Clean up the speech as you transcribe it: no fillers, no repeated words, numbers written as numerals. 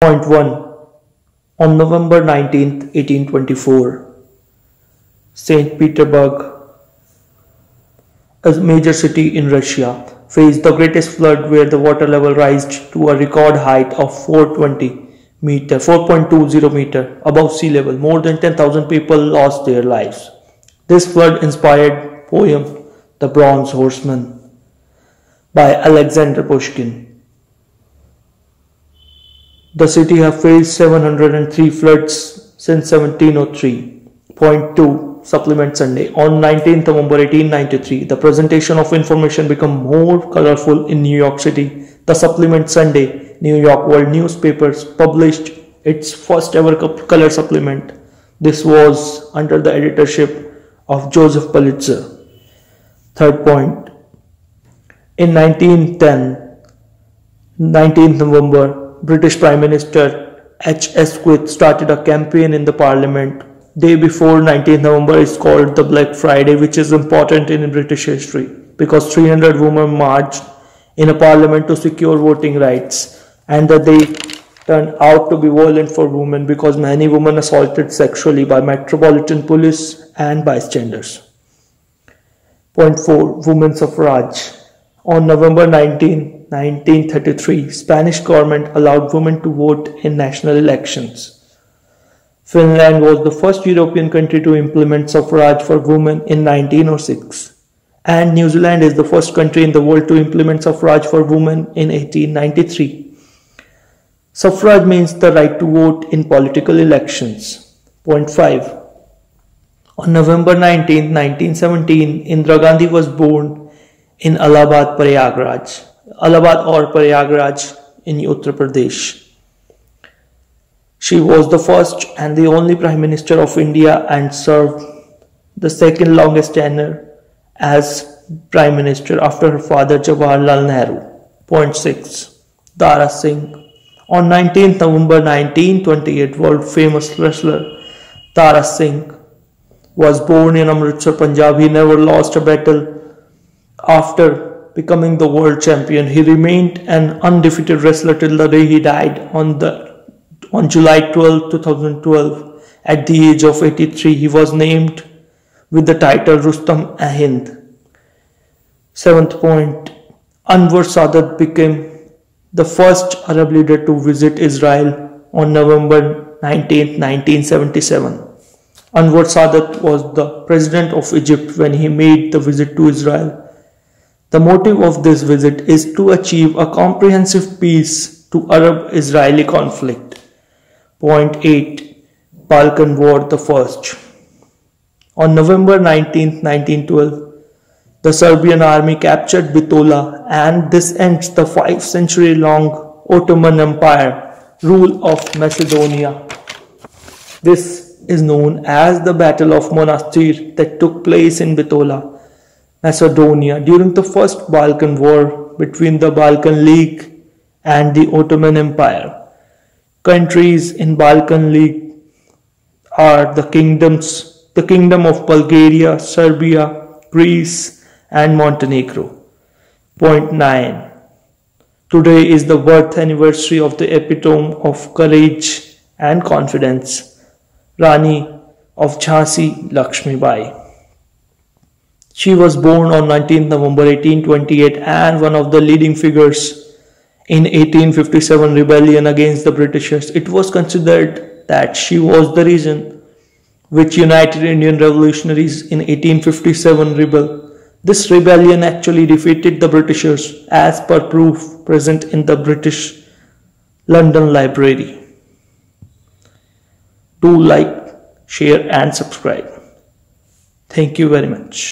Point 1. On November 19, 1824, St. Petersburg, a major city in Russia, faced the greatest flood where the water level rose to a record height of 4.20 meter above sea level. More than 10,000 people lost their lives. This flood inspired poem The Bronze Horseman by Alexander Pushkin. The city has faced 703 floods since 1703. Point 2. Supplement Sunday. On 19th November 1893, the presentation of information became more colorful in New York City. The Supplement Sunday, New York World newspapers published its first ever color supplement. This was under the editorship of Joseph Pulitzer. Third point. In 19th November, British Prime Minister H.S. Quick started a campaign in the Parliament. Day before 19th November is called the Black Friday, which is important in British history because 300 women marched in a parliament to secure voting rights, and that they turned out to be violent for women because many women assaulted sexually by Metropolitan Police and bystanders. Point 4. Women's suffrage. On November 19, 1933, Spanish government allowed women to vote in national elections. Finland was the first European country to implement suffrage for women in 1906. And New Zealand is the first country in the world to implement suffrage for women in 1893. Suffrage means the right to vote in political elections. Point 5. On November 19, 1917, Indira Gandhi was born in Allahabad, Prayagraj in Uttar Pradesh. She was the first and the only Prime Minister of India and served the second longest tenure as Prime Minister after her father Jawaharlal Nehru. Point 6. Tara Singh. On 19th November 1928, world famous wrestler Tara Singh was born in Amritsar, Punjab. He never lost a battle. After becoming the world champion, he remained an undefeated wrestler till the day he died on July 12, 2012. At the age of 83, he was named with the title Rustam Ahind. 7th point. Anwar Sadat became the first Arab leader to visit Israel on November 19, 1977. Anwar Sadat was the president of Egypt when he made the visit to Israel. The motive of this visit is to achieve a comprehensive peace to Arab-Israeli conflict. Point 8. Balkan War the First. On November 19, 1912, the Serbian army captured Bitola, and this ends the 5-century-long Ottoman Empire rule of Macedonia. This is known as the Battle of Monastir that took place in Bitola, Macedonia during the First Balkan War between the Balkan League and the Ottoman Empire. Countries in Balkan League are the Kingdom of Bulgaria, Serbia, Greece, and Montenegro. Point 9. Today is the birth anniversary of the epitome of courage and confidence, Rani of Jhansi Lakshmi Bai. She was born on 19th November 1828 and one of the leading figures in 1857 rebellion against the Britishers. It was considered that she was the reason which united Indian revolutionaries in 1857 rebel. This rebellion actually defeated the Britishers as per proof present in the British London Library. Do like, share and subscribe. Thank you very much.